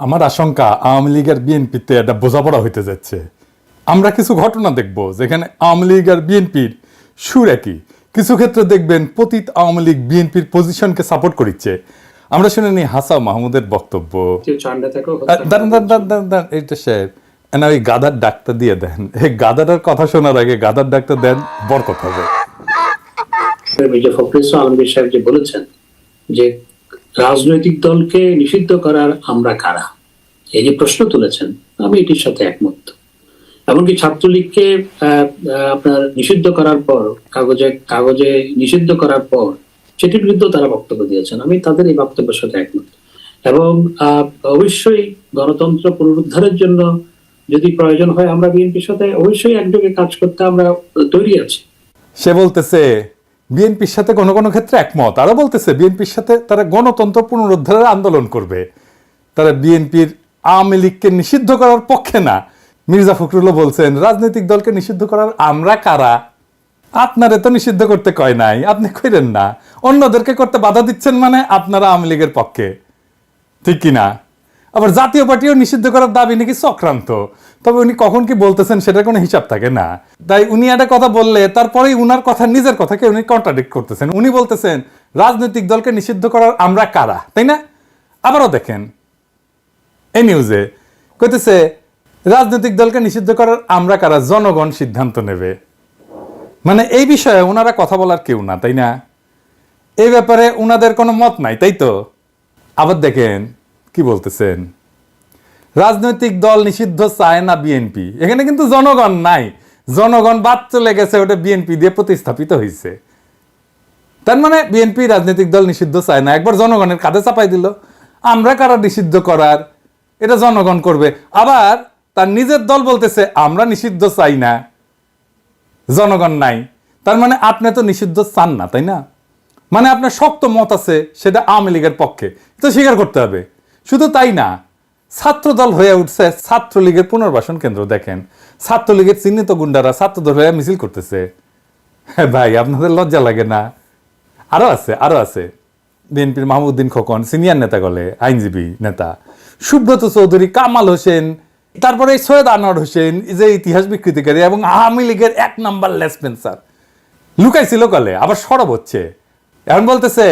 আমার আশঙ্কা আওয়ামী লীগ আর বিএনপিতে একটা বোঝাপড়া হইতে যাচ্ছে। আমরা কিছু ঘটনা দেখব যেখানে আওয়ামী লীগ আর বিএনপির সুর একই, কিছু ক্ষেত্রে দেখবেন পতিত আওয়ামী লীগ বিএনপির পজিশনকে সাপোর্ট করছে। আমরা শুনে নিই হাসান মাহমুদের বক্তব্য। এইটা সাহেব না, ওই গাদার ডাক্তার দিয়ে দেন, এই গাদাটার কথা শোনার আগে গাদার ডাক্তার দেন, বরকত হবে। আলমগীর সাহেব যে বলেছেন যে রাজনৈতিক দলকে নিষিদ্ধ করার আমরা কারা, এই যে প্রশ্ন তুলেছেন, আমি এটির সাথে একমত। এমনকি ছাত্রলীগকে আপনার নিষিদ্ধ করার পর, কাগজে নিষিদ্ধ করার পর সেটির বিরুদ্ধে তারা বক্তব্য দিয়েছেন, আমি তাদের এই বক্তব্যের সাথে একমত। এবং অবশ্যই গণতন্ত্র পুনরুদ্ধারের জন্য যদি প্রয়োজন হয় আমরা বিএনপির সাথে অবশ্যই একযোগে কাজ করতে আমরা তৈরি আছি। সে বলতেছে বিএনপির সাথে কোনো কোনো ক্ষেত্রে একমত, আরো বলতেছে বিএনপির সাথে তারা গণতন্ত্র পুনরুদ্ধারের আন্দোলন করবে, তারা বিএনপির আওয়ামী লীগকে নিষিদ্ধ করার পক্ষে না। মির্জা ফখরুলও বলছেন রাজনৈতিক দলকে নিষিদ্ধ করার আমরা কারা, আপনারে তো নিষিদ্ধ করতে কয় নাই, আপনি কইরেন না, অন্যদেরকে করতে বাধা দিচ্ছেন, মানে আপনারা আওয়ামী লীগের পক্ষে, ঠিক কিনা? আবার জাতীয় পার্টিও নিষিদ্ধ করার দাবি নাকি চক্রান্ত, তবে উনি কখন কি বলতেছেন সেটার কোনো হিসাব থাকে না। তাই উনি একটা কথা বললে তারপরেই উনার কথা, নিজের কথাকে উনি কন্ট্রাডিক্ট করতেছেন। উনি বলতেছেন রাজনৈতিক দলকে নিষিদ্ধ করার আমরা কারা, তাই না? আবারও দেখেন এই নিউজে কইতেছে রাজনৈতিক দলকে নিষিদ্ধ করার আমরা কারা, জনগণ সিদ্ধান্ত নেবে। মানে এই বিষয়ে ওনারা কথা বলার কেউ না, তাই না? এই ব্যাপারে ওনাদের কোনো মত নাই, তাই তো? আবার দেখেন কি বলতেছেন, রাজনৈতিক দল নিষিদ্ধ চায় না বিএনপি। এখানে কিন্তু জনগণ নাই, জনগণ বাদ চলে গেছে, ওটা বিএনপি দিয়ে প্রতিস্থাপিত হয়েছে। তার মানে বিএনপি রাজনৈতিক দল নিষিদ্ধ চায় না, একবার জনগণের কাঁধে চাপাই দিল, আমরা কারা নিষিদ্ধ করার, এটা জনগণ করবে। আবার তার নিজের দল বলতেছে আমরা নিষিদ্ধ চাই না, জনগণ নাই। তার মানে আপনি তো নিষিদ্ধ চান না, তাই না? মানে আপনার শক্ত মত আছে, সেটা আওয়ামী লীগের পক্ষে, তো স্বীকার করতে হবে। শুধু তাই না, ছাত্রদল হয়ে উঠছে ছাত্রলীগের পুনর্বাসন কেন্দ্র। দেখেন ছাত্রলীগের চিহ্নিত গুন্ডারা ছাত্রদল হয়ে মিছিল করতেছে। হ্যাঁ ভাই, আপনাদের লজ্জা লাগে না? আরো আছে বিএনপির মাহমুদ্দিন খোকন, সিনিয়র নেতা গলে, আইনজীবী নেতা, সুব্রত চৌধুরী, কামাল হোসেন, তারপরে সৈয়দ আনোয়ার হোসেন, যে ইতিহাস বিকৃতিকারী এবং আওয়ামী লীগের 1 নাম্বার লেসপেন্সার, লুকাইছিল কলে, আবার সরব হচ্ছে। এখন বলতেছে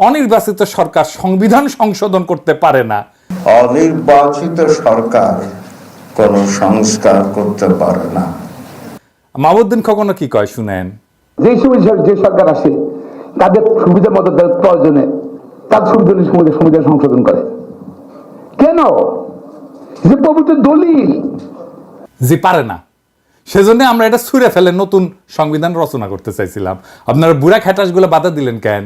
অনির্বাচিত সরকার সংবিধান সংশোধন করতে পারে না। অনির্বাচিত সরকার কোন সংস্কার করতে পারে না। মাহমুদ্দিন খোকনও কি কয় শুনেন। যে সরকার আসে তাদের সুবিধা মতো প্রয়োজনে তাদের সুবিধা সংশোধন করে কেন? যে পবিত্র দলিল যে পারে না, সেজন্য আমরা এটা ছুঁড়ে ফেলে নতুন সংবিধান রচনা করতে চাইছিলাম। আপনারা বুড়া খ্যাটাস গুলো বাধা দিলেন কেন?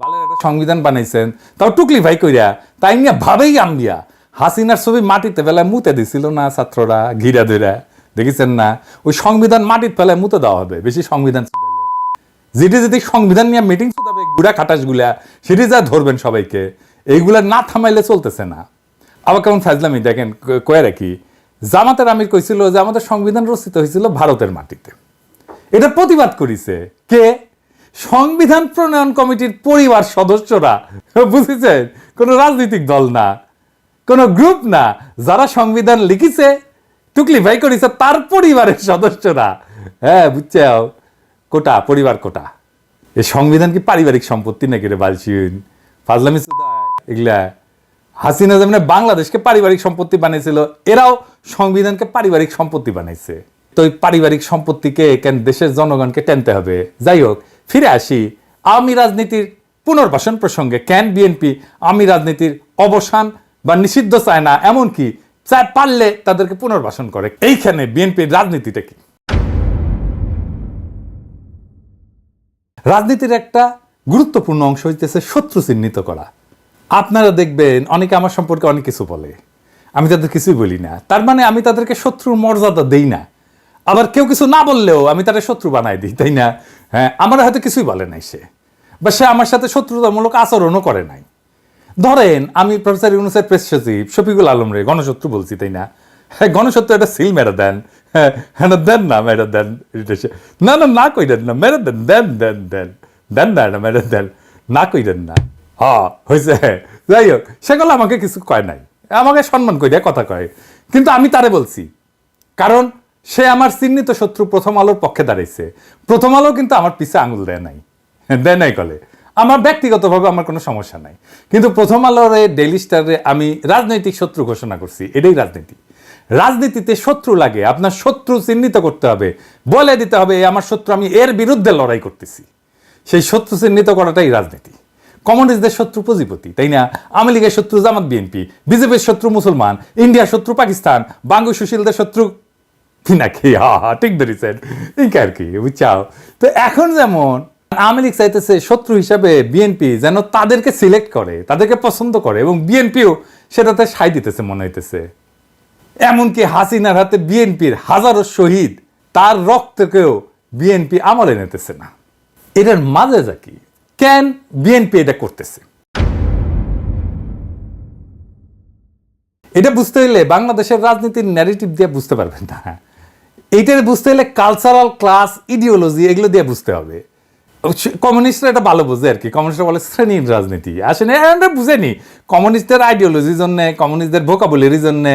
বালের একটা সংবিধান বানাইছেন, তাও টুকলি ভাই কইরা, তাই নিয়ে ভাবেই আম্বিয়া হাসিনার ছবি মাটিতে ফেলায় মুতে দিছিল না ছাত্ররা, ঘিরা ধইরা, দেখেছেন না? ওই সংবিধান মাটিতে ফেলায় মুতে দেওয়া হবে বেশি সংবিধান চুদাইলে। যেটি সংবিধান নিয়ে মিটিং চুদাবে বুড়া খাটাস গুলা, সেটি যা ধরবেন সবাইকে, এইগুলা না থামাইলে চলতেছে না। আবার কেমন ফাজলামি দেখেন, কয়ে রাখি, জামাতের আমির কইছিল যে আমাদের সংবিধান রচিত হয়েছিল ভারতের মাটিতে। এটা প্রতিবাদ করেছে কে? সংবিধান প্রণয়ন কমিটির পরিবার সদস্যরা, বুঝেছেন? কোন রাজনৈতিক দল না, কোন গ্রুপ না, যারা সংবিধান লিখিছে, টুকলি ভাই করেছে, তার পরিবারের সদস্যরা। হ্যাঁ বুঝছে, কোটা, পরিবার কোটা। এই সংবিধান কি পারিবারিক সম্পত্তি নাকি রে বালছিন? ফাজলামি এগুলা। হাসিনা যেমন বাংলাদেশকে পারিবারিক সম্পত্তি বানিয়েছিল, এরাও সংবিধানকে পারিবারিক সম্পত্তি বানাইছে। তো এই পারিবারিক সম্পত্তিকে কেন দেশের জনগণকে টেনতে হবে? যাই হোক, ফিরে আসি আওয়ামী রাজনীতির পুনর্বাসন প্রসঙ্গে। কেন বিএনপি আওয়ামী রাজনীতির অবসান বা নিষিদ্ধ চায় না, এমনকি চায় পারলে তাদেরকে পুনর্বাসন করে? এইখানে বিএনপির রাজনীতিটা কি? রাজনীতির একটা গুরুত্বপূর্ণ অংশ হইতেছে শত্রু চিহ্নিত করা। আপনারা দেখবেন অনেকে আমার সম্পর্কে অনেক কিছু বলে, আমি তাদের কিছুই বলি না, তার মানে আমি তাদেরকে শত্রুর মর্যাদা দেই না। আবার কেউ কিছু না বললেও আমি তাদের শত্রু বানাই দিই, তাই না? হ্যাঁ, আমার হয়তো কিছুই বলে নাই সে, বা সে আমার সাথে শত্রুতামূলক আচরণও করে নাই। ধরেন আমি প্রফেসর ইউনূসের প্রেস সচিব শফিকুল আলম রে গণশত্রু বলছি, তাই না? হ্যাঁ, গণশত্রু একটা সিল মেরে দেন, হ্যাঁ দেন না, মেরে দেন, না কইরেন না, মেরে দেন, দেন না, মেরে দেন, না কইরেন না। হ্যাঁ হয়েছে, যাই হোক, সেগুলো আমাকে কিছু কয় নাই, আমাকে সম্মান করে কথা কয়, কিন্তু আমি তারে বলছি, কারণ সে আমার চিহ্নিত শত্রু। প্রথম আলোর পক্ষে দাঁড়াইছে, প্রথম আলো কিন্তু আমার পিছে আঙুল দেয় নাই কলে। আমার ব্যক্তিগতভাবে আমার কোনো সমস্যা নাই, কিন্তু প্রথম আলোর ডেইলি স্টারে আমি রাজনৈতিক শত্রু ঘোষণা করছি। এটাই রাজনীতি। রাজনীতিতে শত্রু লাগে, আপনার শত্রু চিহ্নিত করতে হবে, বলে দিতে হবে আমার শত্রু, আমি এর বিরুদ্ধে লড়াই করতেছি। সেই শত্রু চিহ্নিত করাটাই রাজনীতি। কমিউনিস্টদের শত্রু পুঁজিপতি, তাই না? আওয়ামী লীগের শত্রু জামাত বিএনপি, বিজেপির শত্রু মুসলমান, ইন্ডিয়ার শত্রু পাকিস্তান, বাঙ্গু সুশীলদের শত্রু পিনাকি। ঠিক ধরেছেন, ঠিক আর কি, বুঝছাও? তো এখন যেমন আওয়ামী লীগ চাইতেছে শত্রু হিসাবে বিএনপি যেন তাদেরকে সিলেক্ট করে, তাদেরকে পছন্দ করে, এবং বিএনপিও সেটাতে সাই দিতেছে মনে হইতেছে। এমনকি হাসিনার হাতে বিএনপির হাজারো শহীদ, তার রক্তকেও বিএনপি আমলে নিতেছে না। এটার মাঝে যা কি, কেন বিএনপি এটা করতেছে? এটা বুঝতে হইলে বাংলাদেশের রাজনীতির ন্যারেটিভ দিয়ে বুঝতে পারবেন না। এইটার বুঝতে হলে কালচারাল, ক্লাস, ইডিওলজি এগুলো দিয়ে বুঝতে হবে। কমিউনিস্টরা এটা ভালো বোঝে আর কি। কমিউনিস্টরা বলে শ্রেণীর রাজনীতি, আসলে আমরা বুঝেনি। কমিউনিস্টদের আইডিওলজির জন্য, কমিউনিস্টদের ভোকাবুলারির জন্য,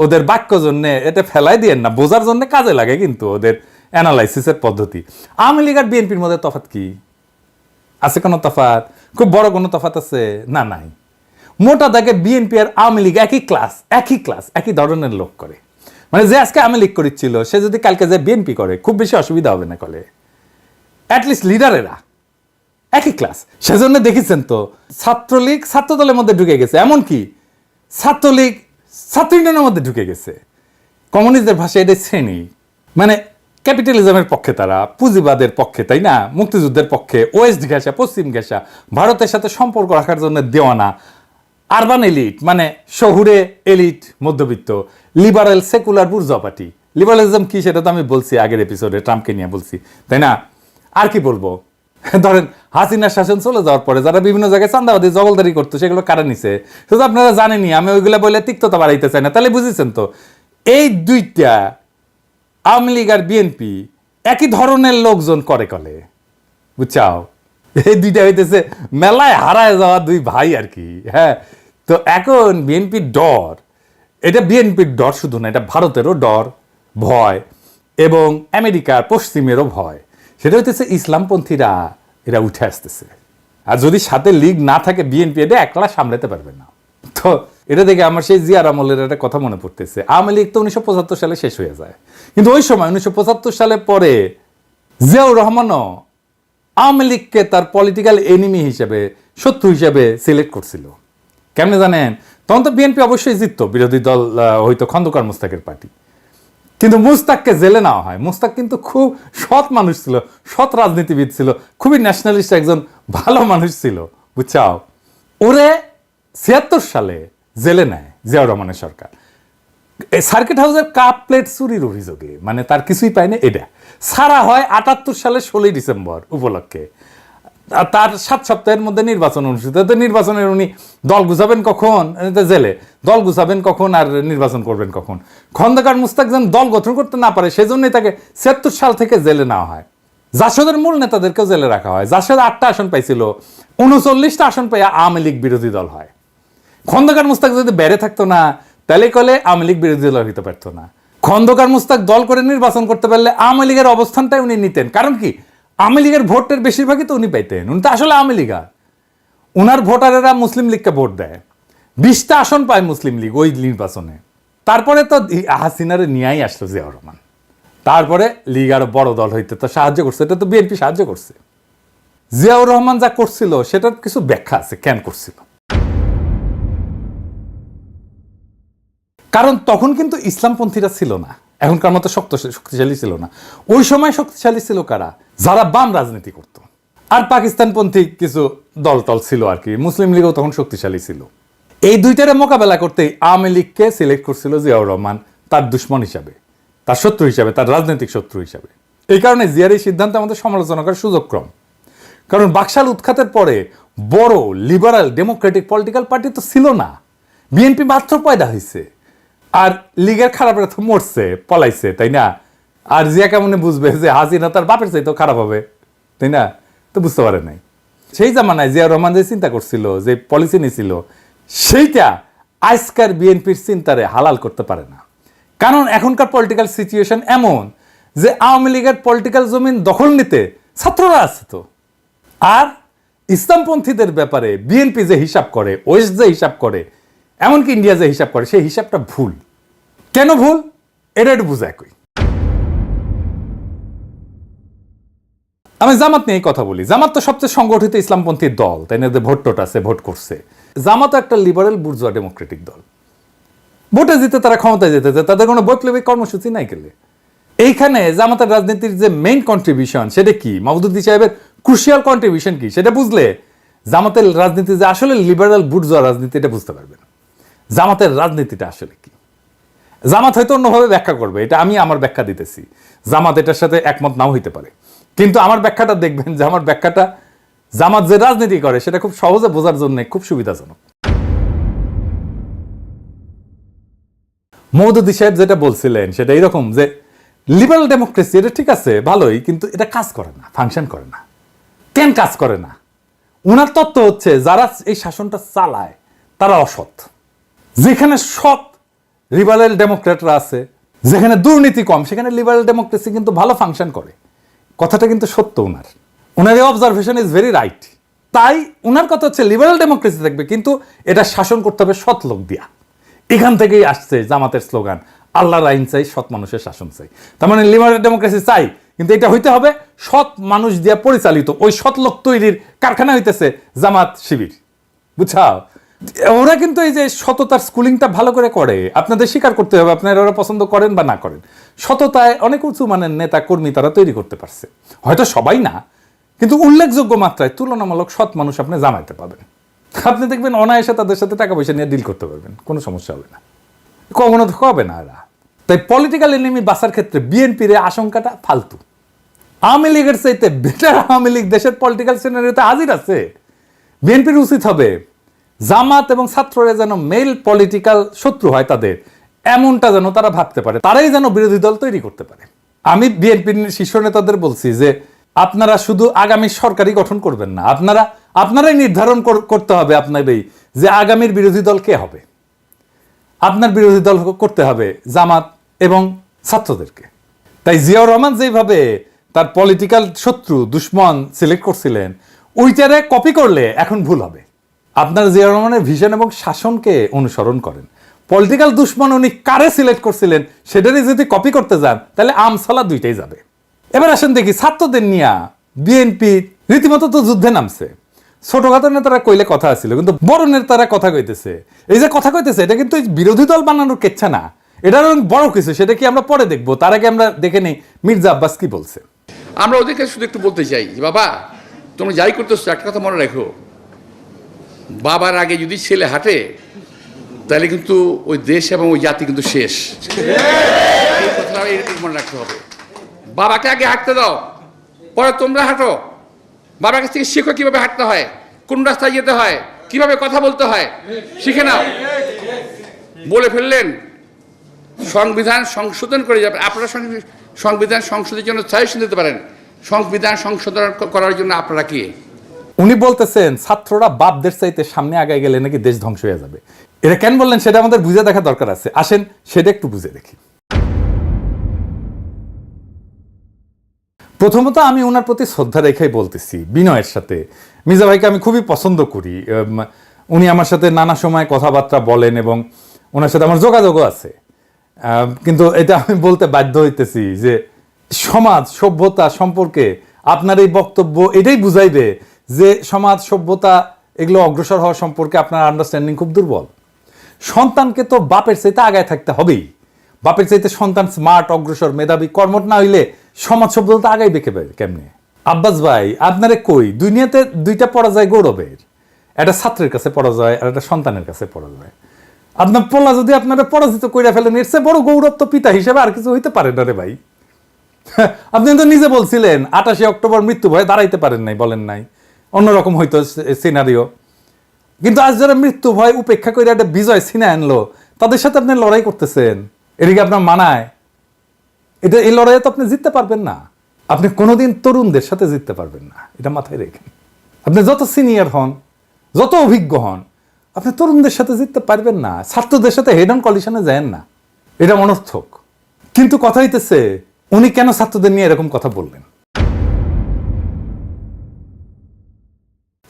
ওদের বাক্য জন্য এটা ফেলাই দিয়েন না, বোঝার জন্য কাজে লাগে কিন্তু ওদের অ্যানালাইসিসের পদ্ধতি। আওয়ামী লীগ আর বিএনপির মধ্যে তফাৎ কি আছে? কোনো তফাৎ? খুব বড় কোনো তফাৎ আছে? না, নাই। মোটা দাগে বিএনপি আর আওয়ামী লীগ একই ক্লাস, একই ধরনের লোক করে। মানে যে আজকে আওয়ামী লীগ করেছিল, সে যদি কালকে যে বিএনপি করে, খুব বেশি অসুবিধা হবে না কলে। অ্যাটলিস্ট লিডারেরা একই ক্লাস। সেজন্য দেখেছেন তো ছাত্রলীগ ছাত্রদলের মধ্যে ঢুকে গেছে, এমনকি ছাত্রলীগ ছাত্র ইউনিয়নের মধ্যে ঢুকে গেছে। কমিউনিস্টদের ভাষায় এটা শ্রেণী, মানে ক্যাপিটালিজমের পক্ষে তারা, পুঁজিবাদের পক্ষে, তাই না? মুক্তিযুদ্ধের পক্ষে, ওয়েস্ট ঘেঁষা, পশ্চিম ঘেঁষা, ভারতের সাথে সম্পর্ক রাখার জন্য দেওয়ানা, আরবান এলিট মানে শহুরে এলিট, মধ্যবিত্ত, liberal secular bourgeois party. Liberalism কি সেটা তো আমি বলছি আগের এপিসোডে, ট্রাম্পকে নিয়ে বলছি, তাই না? আর কি বলবো? ধরেন হাসিনার শাসন চলে যাওয়ার পরে যারা বিভিন্ন জায়গায় চাঁদাবাদী জগলদারি করতো, সেগুলো কারা নিছে শুধু আপনারা জানেনই। আমি ওইগুলো বলে তিক্ততা বাড়াইতে চাই না। তাহলে বুঝেছেন তো, এই দুইটা আওয়ামী লীগ আর বিএনপি একই ধরনের লোকজন করে কলে, বুঝছাও? এই দুইটা হইতেছে মেলায় হারায় যাওয়া দুই ভাই আর কি। হ্যাঁ, তো এখন বিএনপির ডর, এটা বিএনপির ডর শুধু না, এটা ভারতেরও ডর, ভয়, এবং আমেরিকার পশ্চিমেরও ভয়। সেটা হইতেছে ইসলামপন্থীরা এরা উঠে আসতেছে। আর যদি সাথে লীগ না থাকে, বিএনপি এটা একলা সামলাতে পারবে না। তো এটা দেখে আমার সেই জিয়ার আমলের একটা কথা মনে পড়তেছে। আওয়ামী লীগ তো 1975 সালে শেষ হয়ে যায়, কিন্তু ওই সময় 1975 সালে পরে জিয়াউর রহমানও আওয়ামী লীগকে তার পলিটিক্যাল এনিমি হিসেবে, শত্রু হিসেবে সিলেক্ট করছিল। কেমনে জানেন? তখন তো বিএনপি অবশ্যই জিতত, বিরোধী দল হয়তো খন্দকার মোস্তাকের পার্টি, কিন্তু মুস্তাককে জেলে নেওয়া হয়। মুস্তাক কিন্তু খুব সৎ মানুষ ছিল, সৎ রাজনীতিবিদ ছিল, খুবই ন্যাশনালিস্ট একজন ভালো মানুষ ছিল, বুঝছাও? ওরে 76 সালে জেলে নেয় জিয়াউর রহমানের সরকার, সার্কিট হাউসের কাপ প্লেট চুরির অভিযোগে। মানে তার কিছুই পায়নি, এটা ছাড়া হয় 78 সালের 16 ডিসেম্বর উপলক্ষে। তার 7 সপ্তাহের মধ্যে নির্বাচন অনুষ্ঠিত। তো নির্বাচনের উনি দল গুছাবেন কখন? জেলে। দল গুছাবেন কখন আর নির্বাচন করবেন কখন? খন্দকার মুস্তাক যেন দল গঠন করতে না পারে, সেজন্যই তাকে 76 সাল থেকে জেলে নেওয়া হয়। জাসদের মূল নেতাদেরকেও জেলে রাখা হয়। জাসদ 8টা আসন পাইছিল, 39টা আসন পাইয়া আওয়ামী লীগ বিরোধী দল হয়। খন্দকার মুস্তাক যদি বেড়ে থাকতো না, তাহলে কলে আওয়ামী লীগ বিরোধী দল হইতে পারতো না। খন্দকার মুস্তাক দল করে নির্বাচন করতে পারলে আওয়ামী লীগের অবস্থানটাই উনি নিতেন। কারণ কি? আওয়ামী লীগের ভোটের বেশিরভাগই তো উনি পাইতেন। উনি তো আসলে আওয়ামী লীগার। উনার ভোটারেরা মুসলিম লীগকে ভোট দেয়, 20টা আসন পায় মুসলিম লীগ ওই নির্বাচনে। তারপরে তো হাসিনারে নিয়েই আসলো জিয়াউর রহমান। তারপরে লীগ আরো বড় দল হইতে তো সাহায্য করছে, এটা তো বিএনপি সাহায্য করছে। জিয়াউর রহমান যা করছিল সেটার কিছু ব্যাখ্যা আছে কেন করছিল। কারণ তখন কিন্তু ইসলামপন্থীরা ছিল না, এখনকার মতো শক্তিশালী ছিল না। ওই সময় শক্তিশালী ছিল কারা? যারা বাম রাজনীতি করত, আর পাকিস্তানপন্থী কিছু দলটল ছিল আর কি। মুসলিম লীগও তখন শক্তিশালী ছিল। এই দুইটারে মোকাবেলা করতেই আওয়ামী লীগকে সিলেক্ট করছিল জিয়াউর রহমান তার দুশ্মন হিসাবে, তার শত্রু হিসাবে, তার রাজনৈতিক শত্রু হিসাবে। এই কারণে জিয়ার এই সিদ্ধান্ত আমাদের সমালোচনা করার সুযোগ কম। কারণ বাকশাল উৎখাতের পরে বড় লিবারাল ডেমোক্রেটিক পলিটিক্যাল পার্টি তো ছিল না। বিএনপি মাত্র পয়দা হয়েছে, আর লীগের খারাপরা তো মরছে, পলাইছে, তাই না? আর জিয়া কেমনে বুঝবে যে হাসিনা তার বাপের চাইতেও খারাপ হবে, তাই না? তো বুঝতে পারে নাই। সেই জামানায় জিয়াউর রহমান যে চিন্তা করছিল, যে পলিসি নিয়েছিল, সেইটা আজকার বিএনপির চিন্তারে হালাল করতে পারে না। কারণ এখনকার পলিটিক্যাল সিচুয়েশন এমন যে আওয়ামী লীগের পলিটিক্যাল জমিন দখল নিতে ছাত্ররা আছে তো। আর ইসলামপন্থীদের ব্যাপারে বিএনপি যে হিসাব করে, ওয়েস্ট যে হিসাব করে, এমনকি ইন্ডিয়া যে হিসাব করে, সেই হিসাবটা ভুল। কেন ভুল এটা একটু বুঝায় কই। আমি জামাত নিয়ে কথা বলি। জামাত তো সবচেয়ে সংগঠিত ইসলামপন্থী দল, তাই না? ভোট টোট আছে, ভোট করছে। জামাত একটা লিবারেল বুর্জোয়া ডেমোক্রেটিক দল। ভোটে জিতে তারা ক্ষমতায় যেতে চায়, তাদের কোনো বৈপ্লবিক কর্মসূচি নাই গেলে। এইখানে জামাতের রাজনীতির যে মেইন কন্ট্রিবিউশন সেটা কি, মাহমুদুদ্দি সাহেবের ক্রুশিয়াল কন্ট্রিবিউশন কি, সেটা বুঝলে জামাতের রাজনীতি যে আসলে লিবারেল বুর্জোয়া রাজনীতি এটা বুঝতে পারবেন। জামাতের রাজনীতিটা আসলে কি, জামাত হয়তো অন্যভাবে ব্যাখ্যা করবে, এটা আমি আমার ব্যাখ্যা দিতেছি। জামাত এটার সাথে একমত নাও হইতে পারে, কিন্তু আমার ব্যাখ্যাটা দেখবেন যে আমার ব্যাখ্যাটা জামাত যে রাজনীতি করে সেটা খুব সহজে বোঝার জন্য খুব সুবিধাজনক। মওদুদি সাহেব যেটা বলছিলেন সেটা এইরকম যে লিবারেল ডেমোক্রেসি এটা ঠিক আছে, ভালোই, কিন্তু এটা কাজ করে না, ফাংশন করে না। কেন কাজ করে না? উনার তত্ত্ব হচ্ছে যারা এই শাসনটা চালায় তারা অসৎ। যেখানে সৎ লিবারেল ডেমোক্রেটরা আছে, যেখানে দুর্নীতি কম, সেখানে লিবারেল ডেমোক্রেসি কিন্তু ভালো ফাংশন করে। কথাটা কিন্তু সত্য। উনার এই অবজারভেশন ইজ ভেরি রাইট। তাই উনার কথা হচ্ছে লিবারেল ডেমোক্রেসি থাকবে, কিন্তু এটা শাসন করতে হবে সৎ লোক দিয়া। এখান থেকেই আসছে জামাতের স্লোগান, আল্লাহর আইন চাই, সৎ মানুষের শাসন চাই। তার মানে লিবারেল ডেমোক্রেসি চাই, কিন্তু এটা হইতে হবে সৎ মানুষ দিয়া পরিচালিত। ওই সৎ লোক তৈরির কারখানা হইতেছে জামাত শিবির, বুঝছাও? ওরা কিন্তু এই যে সততার স্কুলিংটা ভালো করে করে, আপনাদের স্বীকার করতে হবে, আপনারা ওরা পছন্দ করেন বা না করেন। সততায় অনেক উঁচু মানের নেতা কর্মী তারা তৈরি করতে পারছে, হয়তো সবাই না, কিন্তু উল্লেখযোগ্য মাত্রায় তুলনামূলক সৎ মানুষ আপনি জামাইতে পাবেন। আপনি দেখবেন অনায়াসে তাদের সাথে টাকা পয়সা নিয়ে ডিল করতে পারবেন, কোনো সমস্যা হবে না, কখনো তো হবে না এরা। তাই পলিটিক্যাল এনিমি বাঁচার ক্ষেত্রে বিএনপির আশঙ্কাটা ফালতু। আওয়ামী লীগের চাইতে বেটার আওয়ামী লীগ দেশের পলিটিক্যাল সিনারিওতে হাজির আছে। বিএনপির উচিত হবে জামাত এবং ছাত্ররা যেন মেল পলিটিক্যাল শত্রু হয় তাদের, এমনটা যেন তারা ভাবতে পারে, তারাই যেন বিরোধী দল তৈরি করতে পারে। আমি বিএনপির শীর্ষ নেতাদের বলছি যে আপনারা শুধু আগামী সরকারই গঠন করবেন না, আপনারাই নির্ধারণ করতে হবে আপনাদেরই যে আগামীর বিরোধী দল কে হবে। আপনার বিরোধী দল করতে হবে জামাত এবং ছাত্রদেরকে। তাই জিয়াউর রহমান যেভাবে তার পলিটিক্যাল শত্রু দুশ্মন সিলেক্ট করছিলেন, ওইটারে কপি করলে এখন ভুল হবে। আপনার জিয়াউর রহমানের ভিশন এবং শাসনকে অনুসরণ করেন। পলিটিক্যাল দুশ্মন উনি কারে সিলেক্ট করছিলেন সেটারই যদি কপি করতে যান তাহলে আমসালা দুইটাই যাবে। এবার আসেন দেখি ছাত্রদের নিয়ে বিএনপি রীতিমতো তো যুদ্ধে নামছে। ছোটখাটো নেতারা কইলে কথা আছিল, কিন্তু বড় নেতারা কথা কইতেছে। এই যে কথা কইতেছে এটা কিন্তু বিরোধী দল বানানোর কেচ্ছা না, এটার বড় কিছু, সেটা কি আমরা পরে দেখবো। তার আগে আমরা দেখে নেই মির্জা আব্বাস কি বলছে। আমরা ওদেরকে শুধু একটু বলতে চাই যে বাবা তোমরা যাই করতেছো একটা কথা মনে রাখো, বাবার আগে যদি ছেলে হাঁটে তাহলে কিন্তু ওই দেশ এবং ওই জাতি কিন্তু শেষ। এই কথাটা মনে রাখতে হবে। বাবাকে আগে হাঁটতে দাও, পরে তোমরা হাঁটো। বাবার কাছ থেকে শেখো কিভাবে হাঁটতে হয়, কোন রাস্তায় যেতে হয়, কিভাবে কথা বলতে হয়, শিখে নাও। বলে ফেললেন সংবিধান সংশোধন করে যাবে। আপনারা সংবিধান সংশোধনের জন্য সাজেশন দিতে পারেন, সংবিধান সংশোধন করার জন্য আপনারা কি? উনি বলতেছেন ছাত্ররা বাপদের চাইতে সামনে আগায় গেলে নাকি দেশ ধ্বংস হয়ে যাবে। এটা কেন বললেন সেটা আমাদের বুঝে দেখা দরকার আছে। আসেন সেটা একটু বুঝে দেখি। প্রথমত আমি ওনার প্রতি শ্রদ্ধা রেখেই বলতেছি বিনয়ের সাথে। মির্জা ভাইকে আমি খুবই পছন্দ করি, উনি আমার সাথে নানা সময় কথাবার্তা বলেন এবং ওনার সাথে আমার যোগাযোগও আছে। কিন্তু এটা আমি বলতে বাধ্য হইতেছি যে সমাজ সভ্যতা সম্পর্কে আপনার এই বক্তব্য এটাই বুঝাইবে যে সমাজ সভ্যতা এগুলো অগ্রসর হওয়া সম্পর্কে আপনার আন্ডারস্ট্যান্ডিং খুব দুর্বল। সন্তানকে তো বাপের চাইতে আগায় থাকতে হবেই। বাপের চাইতে সন্তান স্মার্ট, অগ্রসর, মেধাবী, কর্মঠ না হইলে সমাজ সভ্যতা আগাইবে কেমনে? আব্বাস ভাই আপনারে কই, দুনিয়াতে দুইটা পরাজয় গৌরবের, একটা ছাত্রের কাছে পরাজয় আর একটা সন্তানের কাছে পরাজয়। আপনার পোলা যদি আপনারা পরাজিত করে ফেলেন এর চেয়ে বড় গৌরব তো পিতা হিসেবে আর কিছু হইতে পারে না রে ভাই। আপনি তো নিজে বলছিলেন 28 অক্টোবর মৃত্যু ভয়ে দাঁড়াইতে পারেন নাই, বলেন নাই, অন্যরকম হইতো সিনারিও। কিন্তু আজ যারা মৃত্যু ভয় উপেক্ষা করে একটা বিজয় ছিনে আনলো, তাদের সাথে আপনি লড়াই করতেছেন, এদিকে আপনার মানায়? এটা এই লড়াইয়ে তো আপনি জিততে পারবেন না। আপনি কোনোদিন তরুণদের সাথে জিততে পারবেন না, এটা মাথায় রেখেন। আপনি যত সিনিয়র হন, যত অভিজ্ঞ হন, আপনি তরুণদের সাথে জিততে পারবেন না, ছাত্রদের সাথে হেড অন কলিশনে যান না, এটা অনর্থক। কিন্তু কথা হইতেছে উনি কেন ছাত্রদের নিয়ে এরকম কথা বললেন?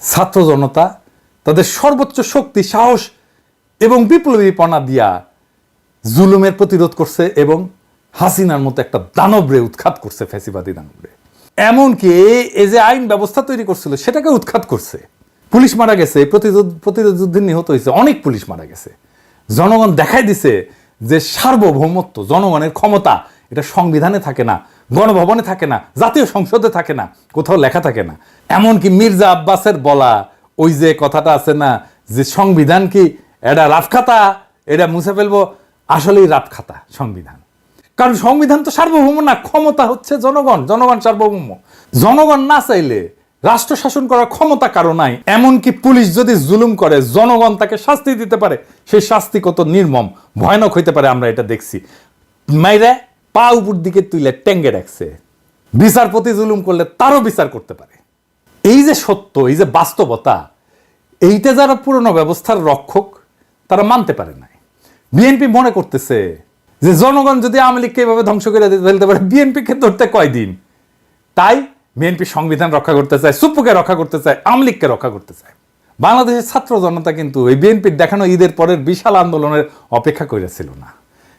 ছাত্র জনতা তাদের সর্বোচ্চ শক্তি, সাহস এবং বিপ্লবীপনা দিয়া জুলুমের প্রতিরোধ করছে এবং হাসিনার মতো একটা দানবরে উৎখাত করছে, ফ্যাসিবাদী দানবরে। এমনকি এই যে আইন ব্যবস্থা তৈরি করছিল সেটাকে উৎখাত করছে। পুলিশ মারা গেছে, প্রতিরোধ যুদ্ধে নিহত হয়েছে, অনেক পুলিশ মারা গেছে। জনগণ দেখাই দিছে যে সার্বভৌমত্ব, জনগণের ক্ষমতা, এটা সংবিধানে থাকে না, গণভবনে থাকে না, জাতীয় সংসদে থাকে না, কোথাও লেখা থাকে না। এমনকি মির্জা আব্বাসের বলা ওই যে কথাটা আছে না, যে সংবিধান কি এটা রাফখাতা, এটা মুছে ফেলবো, আসলেই রাফখাতা সংবিধান। কারণ সংবিধান তো সার্বভৌম না, ক্ষমতা হচ্ছে জনগণ, জনগণ সার্বভৌম। জনগণ না চাইলে রাষ্ট্র শাসন করার ক্ষমতা কারো নাই। এমনকি পুলিশ যদি জুলুম করে জনগণ তাকে শাস্তি দিতে পারে, সেই শাস্তি কত নির্মম ভয়ানক হইতে পারে আমরা এটা দেখছি। মাইরে পা উপর দিকে তুলে টেঙ্গে রাখছে, বিচারপতি জুলুম করলে তারও বিচার করতে পারে। এই যে সত্য, এই যে বাস্তবতা, এইটা যারা পুরনো ব্যবস্থার রক্ষক তারা মানতে পারে নাই। বিএনপি মনে করতেছে যে জনগণ যদি আওয়ামী লীগকে এভাবে ধ্বংস করে ফেলতে পারে, বিএনপিকে ধরতে কয়দিন। তাই বিএনপি সংবিধান রক্ষা করতে চায়, সুপ্পুকে রক্ষা করতে চায়, আওয়ামী লীগকে রক্ষা করতে চায়। বাংলাদেশের ছাত্র জনতা কিন্তু এই বিএনপির দেখানো ঈদের পরের বিশাল আন্দোলনের অপেক্ষা করেছিল না।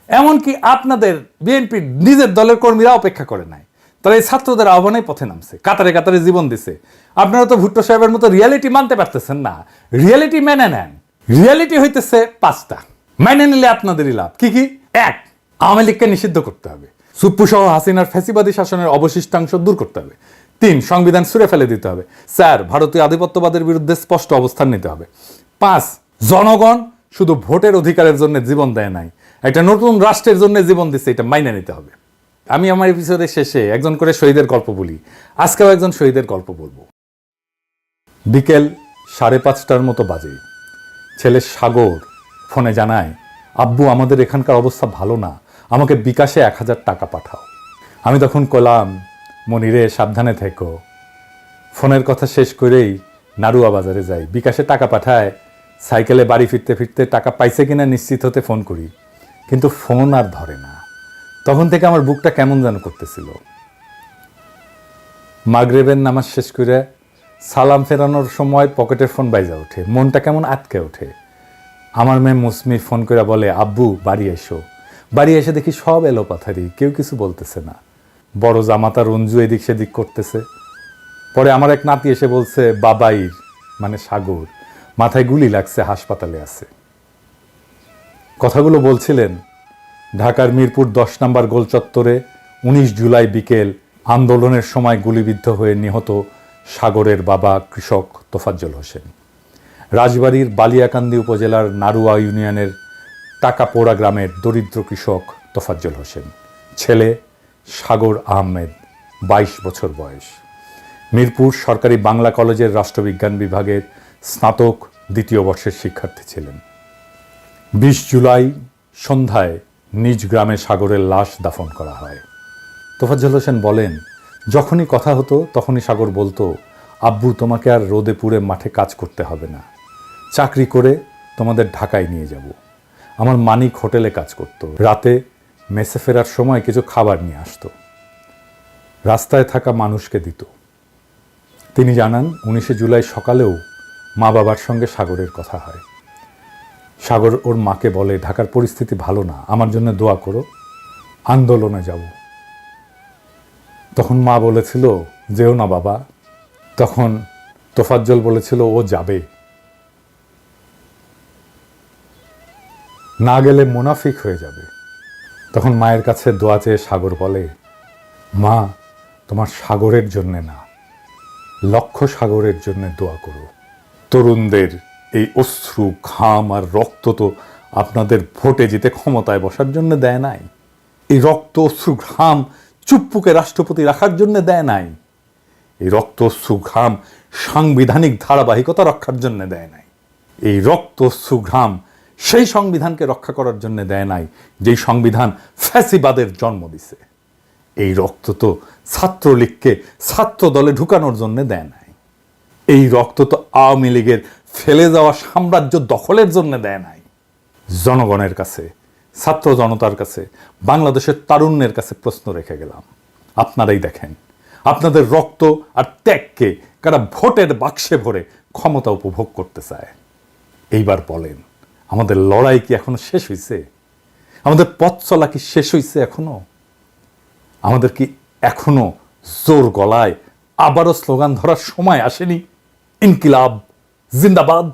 এমনকি আপনাদের বিএনপির নিজের দলের কর্মীরা অপেক্ষা করে নাই, তারা এই ছাত্রদের আহ্বানে পথে নামছে, কাতারে কাতারে জীবন দিছে। আপনারা তো ভুট্টো সাহেবের মতো রিয়ালিটি মানতে পারতেছেন না। রিয়ালিটি মেনে নেন। রিয়ালিটি হইতেছে 5টা, মেনে নিলে আপনাদেরই লাভ। কি কি? 1, আওয়ামী লীগকে নিষিদ্ধ করতে হবে, সুপ্পু সহ হাসিনার ফ্যাসিবাদী শাসনের অবশিষ্টাংশ দূর করতে হবে। 3, সংবিধান ছুঁড়ে ফেলে দিতে হবে। 4, ভারতীয় আধিপত্যবাদের বিরুদ্ধে স্পষ্ট অবস্থান নিতে হবে। 5, জনগণ শুধু ভোটের অধিকারের জন্য জীবন দেয় নাই, একটা নতুন রাষ্ট্রের জন্য জীবন দিচ্ছে, এটা মাইনে নিতে হবে। আমি আমার এপিসোডের শেষে একজন করে শহীদের গল্প বলি। আজকেও একজন শহীদের গল্প বলবো। বিকেল 5:30টার মতো বাজে। ছেলে সাগর ফোনে জানায়, আব্বু আমাদের এখানকার অবস্থা ভালো না, আমাকে বিকাশে 1000 টাকা পাঠাও। আমি তখন কলাম, মনিরে সাবধানে থেকো। ফোনের কথা শেষ করেই নাড়ুয়া বাজারে যাই, বিকাশে টাকা পাঠায়। সাইকেলে বাড়ি ফিরতে ফিরতে টাকা পাইছে কিনা নিশ্চিত হতে ফোন করি, কিন্তু ফোন আর ধরে না। তখন থেকে আমার বুকটা কেমন যেন করতেছিল। মাগরিবের নামাজ শেষ করে সালাম ফেরানোর সময় পকেটের ফোন বাইজা ওঠে, মনটা কেমন আটকে ওঠে। আমার মেয়ে মুসমি ফোন করে বলে, আব্বু বাড়ি এসো। বাড়ি এসে দেখি সব এলোপাথারি, কেউ কিছু বলতেছে না। বড় জামাতা রঞ্জু এদিক সেদিক করতেছে। পরে আমার এক নাতি এসে বলছে, বাবাইর মানে সাগর মাথায় গুলি লাগছে, হাসপাতালে আছে। কথাগুলো বলছিলেন ঢাকার মিরপুর 10 নম্বর গোল চত্বরে 19 জুলাই বিকেল আন্দোলনের সময় গুলিবিদ্ধ হয়ে নিহত সাগরের বাবা কৃষক তোফাজ্জল হোসেন। রাজবাড়ীর বালিয়াকান্দি উপজেলার নাড়ুয়া ইউনিয়নের টাকাপোড়া গ্রামের দরিদ্র কৃষক তোফাজ্জল হোসেন। ছেলে সাগর আহমেদ, 22 বছর বয়স। মিরপুর সরকারি বাংলা কলেজের রাষ্ট্রবিজ্ঞান বিভাগের স্নাতক 2য় বর্ষের শিক্ষার্থী ছিলেন। 20 জুলাই সন্ধ্যায় নিজ গ্রামে সাগরের লাশ দাফন করা হয়। তোফাজ্জল হোসেন বলেন, যখনই কথা হতো তখনই সাগর বলতো, আব্বু তোমাকে আর রোদে পুড়ে মাঠে কাজ করতে হবে না, চাকরি করে তোমাদের ঢাকায় নিয়ে যাব। আমার মানিক হোটেলে কাজ করত, রাতে মেসে ফেরার সময় কিছু খাবার নিয়ে আসতো, রাস্তায় থাকা মানুষকে দিত। তিনি জানান, 19 জুলাই সকালেও মা বাবার সঙ্গে সাগরের কথা হয়। সাগর ওর মাকে বলে, ঢাকার পরিস্থিতি ভালো না, আমার জন্য দোয়া করো, আন্দোলনে যাব। তখন মা বলেছিল, যেও না বাবা। তখন তোফাজ্জল বলেছিল, ও যাবে, না গেলে মুনাফিক হয়ে যাবে। তখন মায়ের কাছে দোয়া চেয়ে সাগর বলে, মা তোমার সাগরের জন্যে না, লক্ষ সাগরের জন্য দোয়া করো। তরুণদের এই অশ্রু, ঘাম আর রক্ত তো আপনাদের ভোটে জিতে ক্ষমতায় বসার জন্য দেয় নাই। এই রক্ত, অশ্রু, ঘাম চুপ্পুকে রাষ্ট্রপতি রাখার জন্য দেয় নাই। এই রক্ত, অশ্রু, ঘাম সাংবিধানিক ধারাবাহিকতা রক্ষার জন্য দেয় নাই। এই রক্ত, অশ্রু, ঘাম সেই সংবিধানকে রক্ষা করার জন্য দেয় নাই যেই সংবিধান ফ্যাসিবাদের জন্ম দিছে। এই রক্ত তো ছাত্রলীগকে ছাত্র দলে ঢুকানোর জন্য দেয় নাই। এই রক্ত তো আওয়ামী লীগের ফেলে যাওয়া সাম্রাজ্য দখলের জন্য দেয় নাই। জনগণের কাছে, ছাত্র জনতার কাছে, বাংলাদেশের তারুণ্যের কাছে প্রশ্ন রেখে গেলাম। আপনারাই দেখেন, আপনাদের রক্ত আর ত্যাগকে কারা ভোটের বাক্সে ভরে ক্ষমতা উপভোগ করতে চায়। এইবার বলেন, আমাদের লড়াই কি এখনো শেষ হয়েছে? আমাদের পথ চলা কি শেষ হয়েছে এখনো? আমাদের কি এখনো জোর গলায় আবারও স্লোগান ধরার সময় আসেনি? ইনকিলাব জিন্দাবাদ।